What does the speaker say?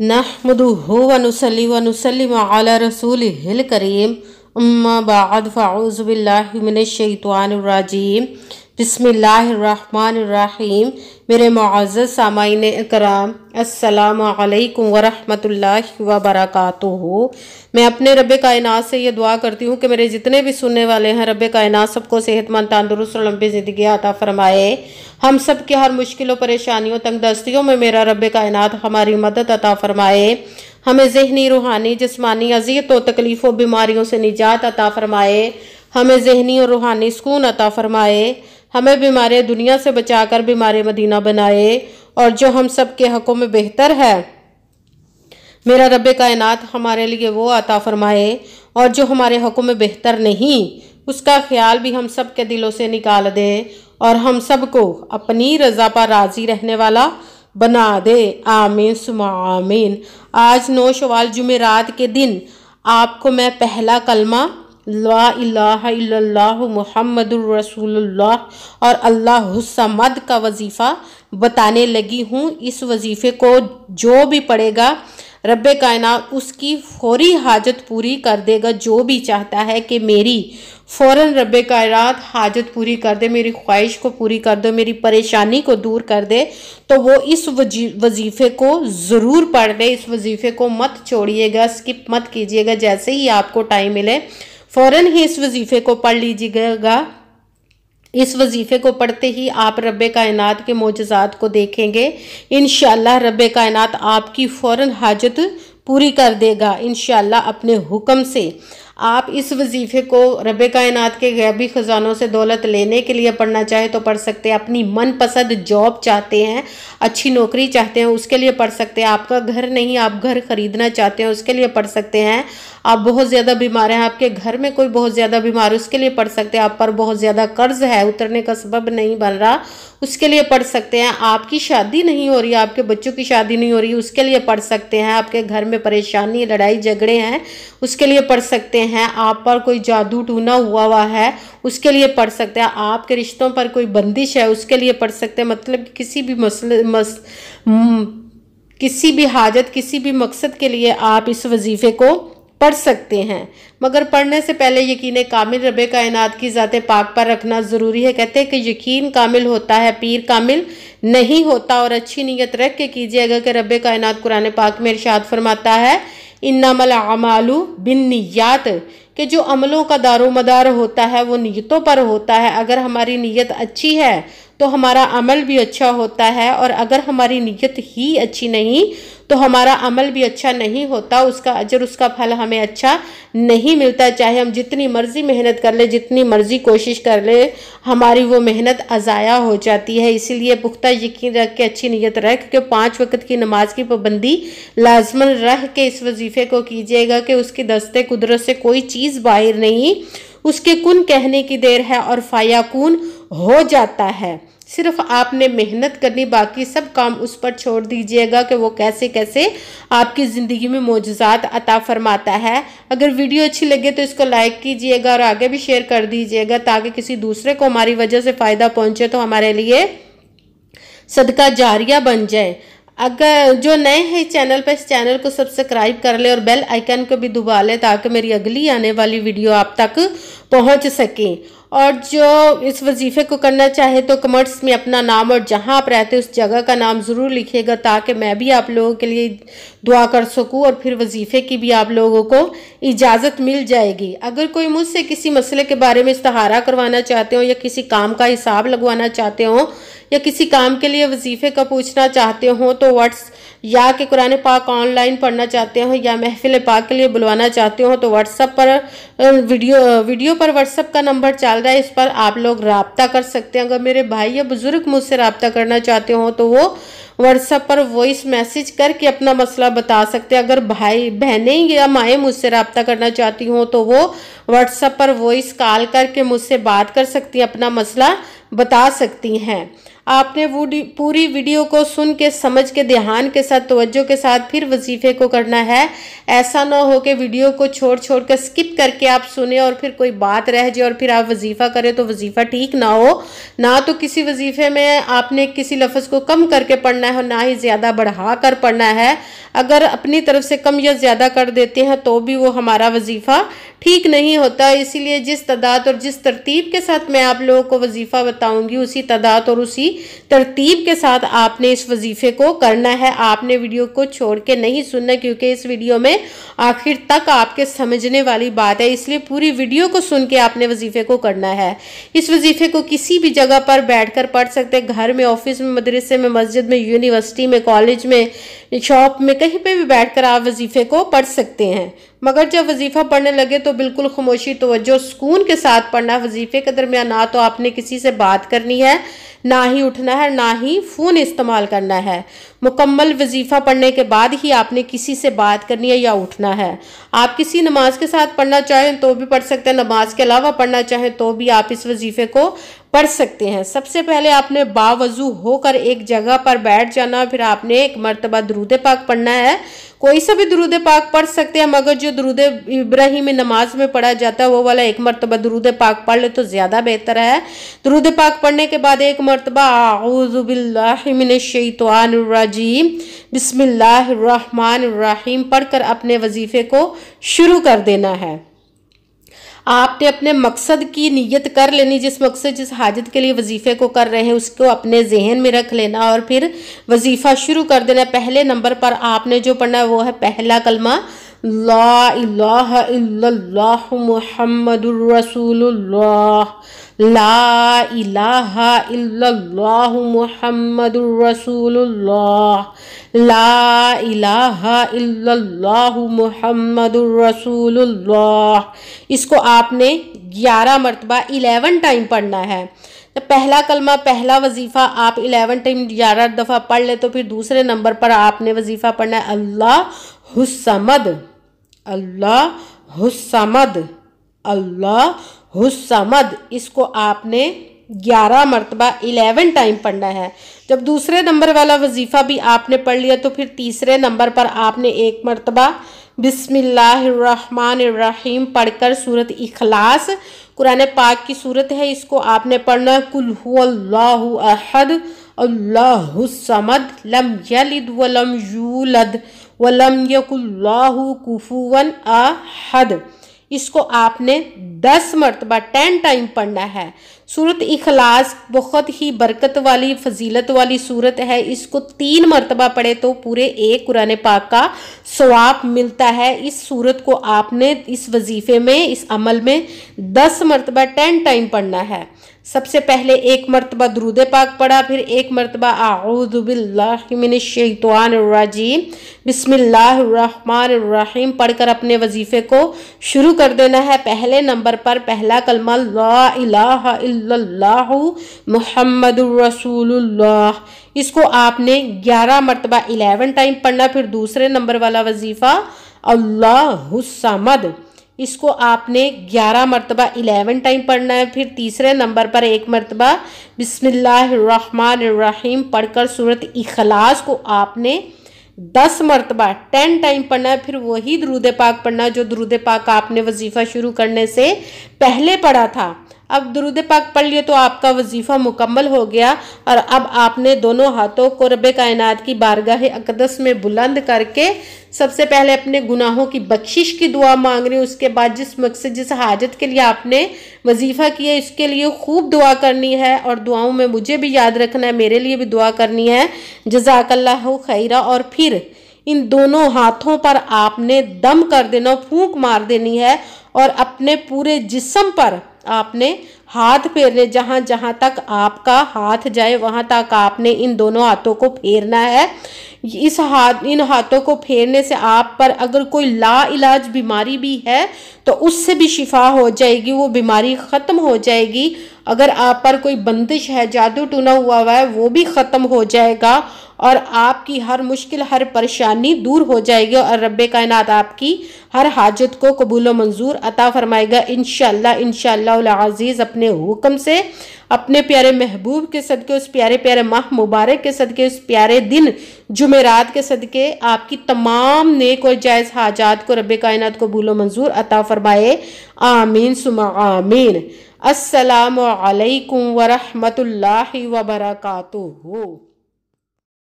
नहमदुहु व नुसल्ली व नुसल्लिमु अला रसूलिहिल करीम अम्मा बाद फ़अऊज़ु बिल्लाहि मिनश शैतानिर रजीम बिस्मिल्लाहिर्रहमानिर्रहीम। मेरे मुअज़्ज़ज़ सामाईन इकराम, अस्सलामु अलैकुम व रहमतुल्लाहि व बरकातुहू। मैं अपने रब्बे कायनात से ये दुआ करती हूँ कि मेरे जितने भी सुनने वाले हैं, रब्बे कायनात सबको सेहतमंद, तंदुरुस्त और लंबी ज़िंदगी अता फरमाए। हम सब की हर मुश्किलों, परेशानियों, तंगदस्तियों में मेरा रब्बे कायनात हमारी मदद अता फरमाए। हमें ज़हनी, रूहानी, जिस्मानी अज़ियतों, तकलीफ़ों, बीमारियों से निजात अता फरमाए। हमें ज़हनी और रूहानी सुकून अता फरमाए। हमें बीमारी दुनिया से बचाकर बीमारी मदीना बनाए। और जो हम सब के हक़ों में बेहतर है, मेरा रब्बे कायनात हमारे लिए वो अता फरमाए। और जो हमारे हक़ों में बेहतर नहीं, उसका ख्याल भी हम सब के दिलों से निकाल दे और हम सबको अपनी रज़ा पर राज़ी रहने वाला बना दे। आमीन सुम्मा आमीन। आज 9 शवाल जुमेरात के दिन आपको मैं पहला कलमा ला इलाहा इल्लल्लाहु मुहम्मदुर रसूलुल्लाह और अल्लाहुस समद का वजीफ़ा बताने लगी हूँ। इस वजीफ़े को जो भी पढ़ेगा, रब्बे कायनात उसकी फौरी हाजत पूरी कर देगा। जो भी चाहता है कि मेरी फ़ौरन रब्बे कायनात हाजत पूरी कर दे, मेरी ख्वाहिश को पूरी कर दे, मेरी परेशानी को दूर कर दे, तो वो इस वजीफ़े को ज़रूर पढ़ ले। इस वजीफ़े को मत छोड़िएगा, स्किप मत कीजिएगा। जैसे ही आपको टाइम मिले फ़ौरन ही इस वजीफ़े को पढ़ लीजिएगा। इस वजीफ़े को पढ़ते ही आप रब्बे कायनात के मोजज़ात को देखेंगे। इंशाअल्लाह रब्बे कायनात आपकी फ़ौरन हाजत पूरी कर देगा इंशाअल्लाह अपने हुक्म से। आप इस वजीफ़े को रब्बे कायनात के गैबी ख़जानों से दौलत लेने के लिए पढ़ना चाहे तो पढ़ सकते हैं। अपनी मनपसंद जॉब चाहते हैं, अच्छी नौकरी चाहते हैं, उसके लिए पढ़ सकते हैं। आपका घर नहीं, आप घर ख़रीदना चाहते हैं, उसके लिए पढ़ सकते हैं। आप बहुत ज़्यादा बीमार हैं, आपके घर में कोई बहुत ज़्यादा बीमार है, उसके लिए पढ़ सकते हैं। आप पर बहुत ज़्यादा कर्ज है, उतरने का सबब नहीं बन रहा, उसके लिए पढ़ सकते हैं। आपकी शादी नहीं हो रही, आपके बच्चों की शादी नहीं हो रही, उसके लिए पढ़ सकते हैं। आपके घर में परेशानी, लड़ाई झगड़े हैं, उसके लिए पढ़ सकते हैं। आप पर कोई जादू टूना हुआ है, उसके लिए पढ़ सकते हैं। आपके रिश्तों पर कोई बंदिश है, उसके लिए पढ़ सकते हैं। मतलब किसी भी किसी भी हाजत, किसी भी मकसद के लिए आप इस वजीफ़े को पढ़ सकते हैं। मगर पढ़ने से पहले यकीन कामिल रब्बे कायनात की ज़ाते पाक पर रखना ज़रूरी है। कहते हैं कि यकीन कामिल होता है, पीर कामिल नहीं होता। और अच्छी नीयत रख के कीजिएगा कि रब्बे कायनात कुरान पाक में इरशाद फरमाता है, इन्नमल अमालु बिन्नियात, कि जो अमलों का दारोमदार होता है वो नीयतों पर होता है। अगर हमारी नीयत अच्छी है तो हमारा अमल भी अच्छा होता है, और अगर हमारी नीयत ही अच्छी नहीं तो हमारा अमल भी अच्छा नहीं होता। उसका अजर, उसका फल हमें अच्छा नहीं मिलता। चाहे हम जितनी मर्जी मेहनत कर ले, जितनी मर्जी कोशिश कर ले, हमारी वो मेहनत अज़ाया हो जाती है। इसीलिए पुख्ता यकीन रख के, अच्छी नीयत रख के 5 वक्त की नमाज की पाबंदी लाजमन रह के इस वजीफ़े को कीजिएगा कि उसकी दस्ते कुदरत से कोई चीज़ बाहर नहीं, उसके कुन कहने की देर है और फायाकून हो जाता है। सिर्फ आपने मेहनत करनी, बाकी सब काम उस पर छोड़ दीजिएगा कि वो कैसे कैसे आपकी ज़िंदगी में मोजज़ात अता फरमाता है। अगर वीडियो अच्छी लगे तो इसको लाइक कीजिएगा और आगे भी शेयर कर दीजिएगा, ताकि किसी दूसरे को हमारी वजह से फ़ायदा पहुँचे तो हमारे लिए सदका जारिया बन जाए। अगर जो नए हैं चैनल पर, इस चैनल को सब्सक्राइब कर ले और बेल आइकन को भी दबा ले, ताकि मेरी अगली आने वाली वीडियो आप तक पहुंच सके। और जो इस वजीफ़े को करना चाहे तो कमेंट्स में अपना नाम और जहां आप रहते हैं उस जगह का नाम ज़रूर लिखिएगा, ताकि मैं भी आप लोगों के लिए दुआ कर सकूं और फिर वजीफ़े की भी आप लोगों को इजाज़त मिल जाएगी। अगर कोई मुझसे किसी मसले के बारे में इस्तिखारा करवाना चाहते हो, या किसी काम का हिसाब लगवाना चाहते हो, या किसी काम के लिए वजीफ़े का पूछना चाहते हो, तो या कि कुरान पाक ऑनलाइन पढ़ना चाहते हो, या महफिल पाक के लिए बुलवाना चाहते हो, तो व्हाट्सएप पर वीडियो पर व्हाट्सएप का नंबर चल रहा है, इस पर आप लोग रब्ता कर सकते हैं। अगर मेरे भाई या बुजुर्ग मुझसे रब्ता करना चाहते हो तो वो व्हाट्सएप पर वॉइस मैसेज करके अपना मसला बता सकते हैं। अगर भाई बहनें या माएँ मुझसे रब्ता करना चाहती हों तो वो व्हाट्सएप पर वॉइस कॉल करके मुझसे बात कर सकती हैं, अपना मसला बता सकती हैं। आपने पूरी वीडियो को सुन के समझ के ध्यान के साथ तवज्जो के साथ फिर वजीफे को करना है। ऐसा ना हो कि वीडियो को छोड़ छोड़ कर स्किप करके आप सुने और फिर कोई बात रह जाए और फिर आप वजीफा करें तो वजीफा ठीक ना हो। ना तो किसी वजीफे में आपने किसी लफ्ज़ को कम करके पढ़ना है और ना ही ज़्यादा बढ़ा कर पढ़ना है। अगर अपनी तरफ से कम या ज़्यादा कर देते हैं तो भी वो हमारा वजीफ़ा ठीक नहीं होता। इसीलिए जिस तादाद और जिस तरतीब के साथ मैं आप लोगों को वजीफ़ा बताऊंगी उसी तादाद और उसी तरतीब के साथ आपने इस वजीफ़े को करना है। आपने वीडियो को छोड़ के नहीं सुनना, क्योंकि इस वीडियो में आखिर तक आपके समझने वाली बात है। इसलिए पूरी वीडियो को सुन के आपने वजीफ़े को करना है। इस वजीफ़े को किसी भी जगह पर बैठकर पढ़ सकते हैं, घर में, ऑफिस में, मदरसे में, मस्जिद में, यूनिवर्सिटी में, कॉलेज में, शॉप में, कहीं पे भी बैठकर आप वजीफ़े को पढ़ सकते हैं। मगर जब वजीफ़ा पढ़ने लगे तो बिल्कुल खामोशी, तवज्जो, सुकून के साथ पढ़ना। वजीफ़े के दरमियान ना तो आपने किसी से बात करनी है, ना ही उठना है, ना ही फ़ोन इस्तेमाल करना है। मुकम्मल वजीफ़ा पढ़ने के बाद ही आपने किसी से बात करनी है या उठना है। आप किसी नमाज के साथ पढ़ना चाहें तो भी पढ़ सकते हैं, नमाज के अलावा पढ़ना चाहें तो भी आप इस वजीफ़े को पढ़ सकते हैं। सबसे पहले आपने बावजू होकर एक जगह पर बैठ जाना, फिर आपने एक मरतबा दुरूद पाक पढ़ना है। कोई सा भी दुरूद पाक पढ़ सकते हैं, मगर जो दुरूद इब्राहिमी नमाज में पढ़ा जाता है वो वाला एक मरतबा दुरूद पाक पढ़ ले तो ज़्यादा बेहतर है। दुरूद पाक पढ़ने के बाद एक मरतबा आऊज़ु बिल्लाहि मिनश शैतानिर रजीम बिस्मिल्लाहिर रहमानिर रहीम पढ़कर अपने वजीफ़े को शुरू कर देना है। आपने अपने मकसद की नीयत कर लेनी, जिस मकसद जिस हाजत के लिए वजीफ़े को कर रहे हैं उसको अपने जहन में रख लेना और फिर वजीफ़ा शुरू कर देना। पहले नंबर पर आपने जो पढ़ना है वो है पहला कलमा ला इलाहा इल्लल्लाहु मुहम्मदुर रसूलुल्लाह। ला इलाहा इल्लल्लाहु मुहम्मदुर रसूलुल्लाह। ला इलाहा इल्लल्लाहु मुहम्मदुर रसूलुल्लाह। इसको आपने 11 मरतबा 11 टाइम पढ़ना है। तो पहला कलमा, पहला वजीफ़ा आप 11 टाइम 11 दफ़ा पढ़ ले तो फिर दूसरे नंबर पर आपने वजीफ़ा पढ़ना है अल्लाह हुस्समद, अल्लाह हुस्समद, अल्लाह हुस्समद। इसको आपने 11 मरतबा 11 टाइम पढ़ना है। जब दूसरे नंबर वाला वजीफ़ा भी आपने पढ़ लिया तो फिर तीसरे नंबर पर आपने एक मरतबा बिस्मिल्लाहिर्रहमानिर्रहीम पढ़कर सूरत इखलास, कुरान पाक की सूरत है, इसको आपने पढ़ना है। कुल हुवल्लाहु अहद अल्लाहुस समद लम यलिद वलम यूलद वलम यकुल्लाहु कुफुवन अहद। इसको आपने 10 मरतबा 10 टाइम पढ़ना है। सूरत इखलास बहुत ही बरकत वाली फजीलत वाली सूरत है। इसको 3 मरतबा पढ़े तो पूरे एक कुरान पाक का सवाब मिलता है। इस सूरत को आपने इस वजीफ़े में, इस अमल में 10 मरतबा 10 टाइम पढ़ना है। सबसे पहले एक मरतबा दुरूद पाक पढ़ा, फिर एक मरतबा आऊज़ु बिल्लाहि मिनश शैतानिर रजीम बिस्मिल्लाहिर्रहमानिर रहीम पढ़कर अपने वजीफ़े को शुरू कर देना है। पहले नंबर पर पहला कलमा ला इलाहा इल्लल्लाहु मुहम्मदुर रसूलुल्लाह, इसको आपने 11 मरतबा 11 टाइम पढ़ना। फिर दूसरे नंबर वाला वजीफ़ा अल्लाहुस समद, इसको आपने 11 मरतबा 11 टाइम पढ़ना है। फिर तीसरे नंबर पर एक मरतबा बिस्मिल्लाहिर्रहमानिर्रहीम पढ़कर सूरत इखलास को आपने 10 मरतबा 10 टाइम पढ़ना है। फिर वही दुरूद पाक पढ़ना जो दुरूद पाक आपने वजीफ़ा शुरू करने से पहले पढ़ा था। अब दुरूद पाक पढ़ लिए तो आपका वजीफ़ा मुकम्मल हो गया और अब आपने दोनों हाथों को रब्बे कायनात की बारगाह अक़दस में बुलंद करके सबसे पहले अपने गुनाहों की बख्शिश की दुआ मांग रही है। उसके बाद जिस मकसद जिस हाजत के लिए आपने वजीफ़ा किया इसके लिए खूब दुआ करनी है और दुआओं में मुझे भी याद रखना है, मेरे लिए भी दुआ करनी है। जज़ाकल्लाहु खैरा। और फिर इन दोनों हाथों पर आपने दम कर देना, फूंक मार देनी है और अपने पूरे जिस्म पर आपने हाथ फेरने, जहाँ जहाँ तक आपका हाथ जाए वहाँ तक आपने इन दोनों हाथों को फेरना है। इन हाथों को फेरने से आप पर अगर कोई लाइलाज बीमारी भी है तो उससे भी शिफा हो जाएगी, वो बीमारी ख़त्म हो जाएगी। अगर आप पर कोई बंदिश है, जादू टूना हुआ है, वो भी ख़त्म हो जाएगा। और आपकी हर मुश्किल, हर परेशानी दूर हो जाएगी और रब्बे कायनात आपकी हर हाजत को कबूल व मंजूर अता फरमाएगा इंशाअल्लाह इंशाअल्लाह अज़ीज़, अपने हुक्म से, अपने प्यारे महबूब के सदके, उस प्यारे प्यारे माह मुबारक के सदके, उस प्यारे दिन जुमेरात के सदके आपकी तमाम नेक और जायज़ हाजात को रब्बे कायनात कबूल व मंजूर अता फरमाए। आमीन सुमा आमीन। अस्सलामु अलैकुम व रहमतुल्लाहि व बरकातुहू।